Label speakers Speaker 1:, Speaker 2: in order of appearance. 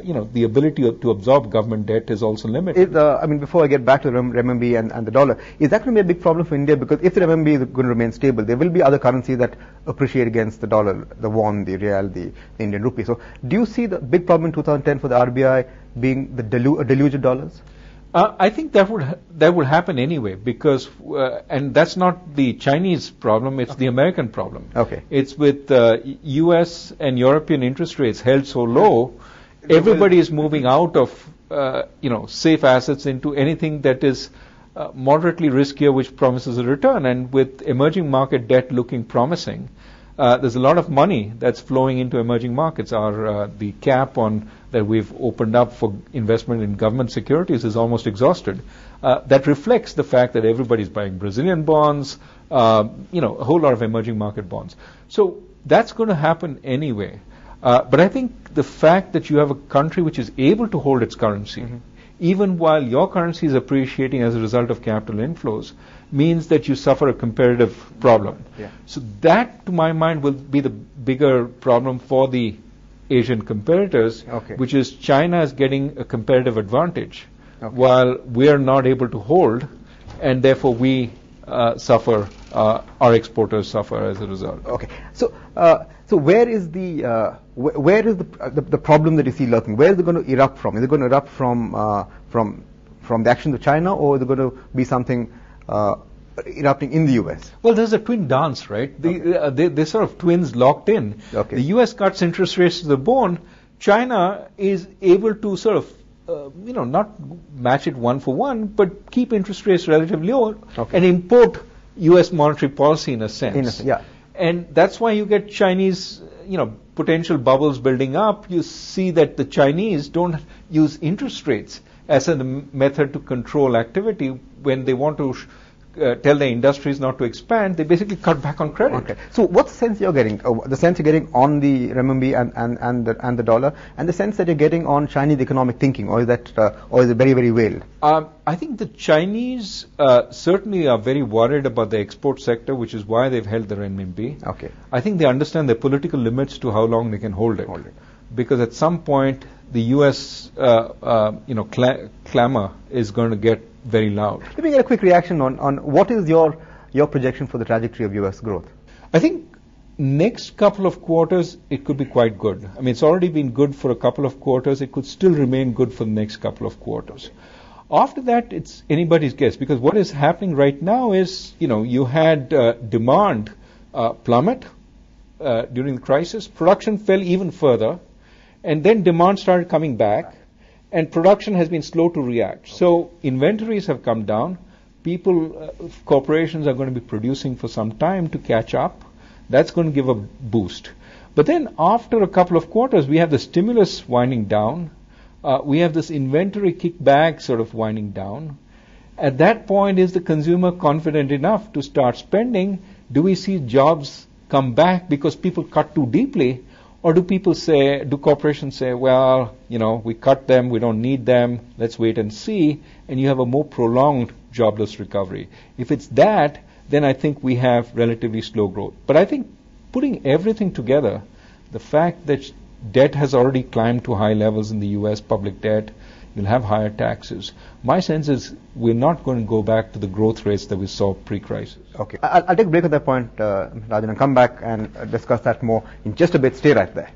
Speaker 1: the ability to absorb government debt is also limited.
Speaker 2: Before I get back to renminbi and the dollar, is that going to be a big problem for India? Because if the renminbi is going to remain stable, there will be other currencies that appreciate against the dollar, the won, the real, the Indian rupee. So do you see the big problem in 2010 for the RBI being the deluge of dollars?
Speaker 1: I think that would happen anyway, because and that's not the Chinese problem, it's the American problem.
Speaker 2: Okay.
Speaker 1: It's with US and European interest rates held so low, everybody is moving out of safe assets into anything that is moderately riskier, which promises a return. And with emerging market debt looking promising, there's a lot of money that's flowing into emerging markets. The cap on that we've opened up for investment in government securities is almost exhausted. That reflects the fact that everybody's buying Brazilian bonds, a whole lot of emerging market bonds. So that's going to happen anyway. But I think the fact that you have a country which is able to hold its currency, even while your currency is appreciating as a result of capital inflows, means that you suffer a competitive problem.
Speaker 2: Yeah.
Speaker 1: So that, to my mind, will be the bigger problem for the Asian competitors, which is China is getting a competitive advantage, while we are not able to hold, and therefore we suffer, our exporters suffer as a result.
Speaker 2: Okay. So where is the problem that you see lurking? Where is it going to erupt from? Is it going to erupt from the actions of China, or is it going to be something erupting in the US?
Speaker 1: Well, there's a twin dance, right? They're sort of twins locked in.
Speaker 2: Okay.
Speaker 1: The US cuts interest rates to the bone. China is able to sort of not match it one for one, but keep interest rates relatively low and import U.S. monetary policy in a sense. And that's why you get Chinese, potential bubbles building up. You see that the Chinese don't use interest rates as a method to control activity. When they want to tell their industries not to expand, they basically cut back on credit.
Speaker 2: Okay. So what's the sense you're getting? The sense you're getting on the renminbi and the dollar, and the sense that you're getting on Chinese economic thinking, or is it very, very veiled?
Speaker 1: I think the Chinese certainly are very worried about the export sector, which is why they've held the renminbi.
Speaker 2: Okay.
Speaker 1: I think they understand the political limits to how long they can hold it. Because at some point the U.S. clamor is going to get very loud.
Speaker 2: Let me get a quick reaction on what is your projection for the trajectory of U.S. growth?
Speaker 1: I think next couple of quarters it could be quite good. It's already been good for a couple of quarters. It could still remain good for the next couple of quarters. After that, it's anybody's guess, because what is happening right now is, you had demand plummet during the crisis. Production fell even further, and then demand started coming back, and production has been slow to react. So inventories have come down. Corporations are going to be producing for some time to catch up. That's going to give a boost. But then after a couple of quarters, we have the stimulus winding down. We have this inventory kickback sort of winding down. At that point, is the consumer confident enough to start spending? Do we see jobs come back because people cut too deeply? Or do corporations say, well, we cut them, we don't need them, let's wait and see, and you have a more prolonged jobless recovery? If it's that, then I think we have relatively slow growth. But I think putting everything together, the fact that debt has already climbed to high levels in the U.S., public debt, you'll have higher taxes. My sense is we're not going to go back to the growth rates that we saw pre-crisis.
Speaker 2: Okay. I'll take a break at that point, Rajan, and come back and discuss that more in just a bit. Stay right there.